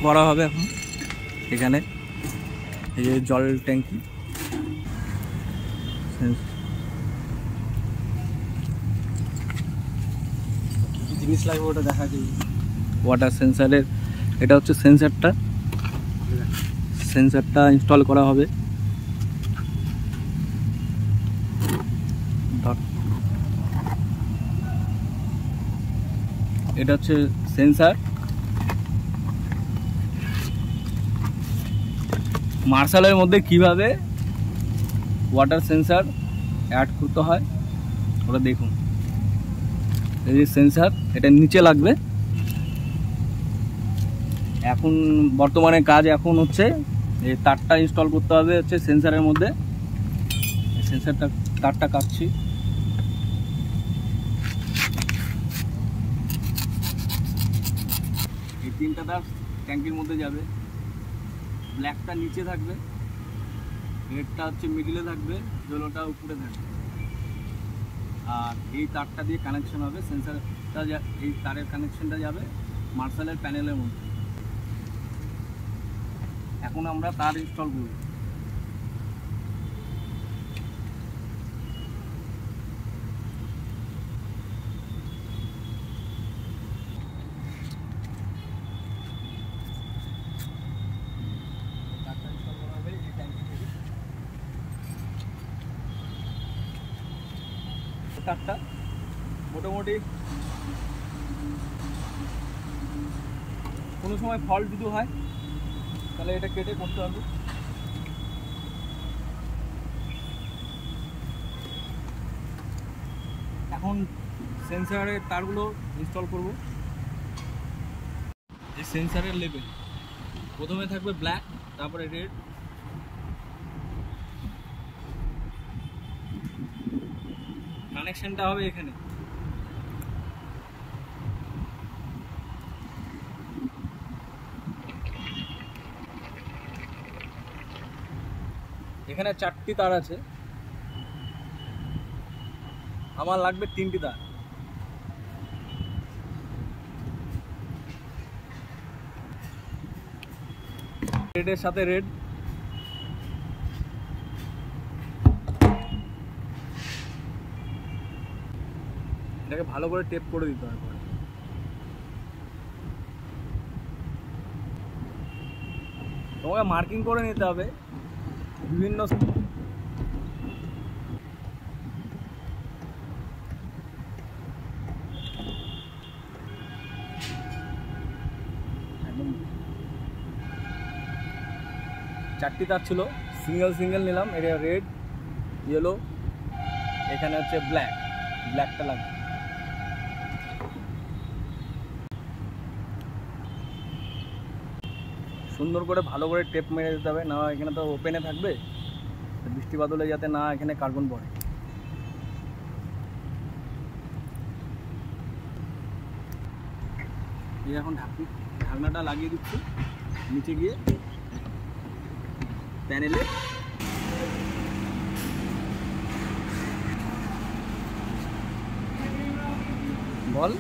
করা হবে এখন এখানে। এই যে জল ট্যাঙ্কি, জিনিস লাগবে ওটা দেখা যায়। ওয়াটার সেন্সারের এটা হচ্ছে সেন্সারটা ইনস্টল করা হবে। এটা হচ্ছে সেন্সার। মার্শালের মধ্যে কিভাবে ওয়াটার সেন্সার অ্যাড করতে হয় ওটা দেখুন। এই যে সেন্সার, এটা নিচে লাগবে। এখন বর্তমানে কাজ এখন হচ্ছে এই তারটা ইনস্টল করতে হবে হচ্ছে সেন্সারের মধ্যে। সেন্সারটা তারটা কাটছি। এই তিনটা তার ট্যাঙ্কির মধ্যে যাবে। ব্ল্যাকটা নিচে থাকবে, রেডটা হচ্ছে মিডিলে থাকবে, জেলোটা উপরে থাকবে। আর এই তারটা দিয়ে কানেকশন হবে সেন্সারটা, এই তারের কানেকশনটা যাবে মার্শালের প্যানেলের মধ্যে। এখন আমরা তার ইনস্টল করব। তারটা মোটামুটি কোনো সময় ফল্ট যদি হয় তাহলে এটা কেটে করতে হবে। এখন সেন্সারের তারগুলো ইনস্টল করব। এই সেন্সারের লেভেল প্রথমে থাকবে ব্ল্যাক, তারপরে রেড, কানেকশনটা হবে এখানে। এখানে 4টি তার আছে, আমার লাগবে 3টি তার। রেডের সাথে রেড, এটাকে ভালো করে টেপ করে দিতে হবে। তোমাকে মার্কিং করে নিতে হবে বিভিন্ন। চারটি তার ছিল, সিঙ্গেল নিলাম। এটা রেড, ইয়েলো, এখানে হচ্ছে ব্ল্যাকটা লাগবে। সুন্দর করে ভালো করে টেপ মেরে দিতে হবে, না এখানে তো ওপেনে থাকবে, বৃষ্টি বাদলে যাতে না এখানে কার্বন পড়ে। এই এখন ঢাকনাটা লাগিয়ে দিচ্ছি নিচে গিয়ে প্যানেলে। বল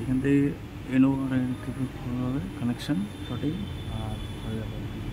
এখান থেকে এনো হবে কানেকশন সঠিক আর হয়ে যাবে।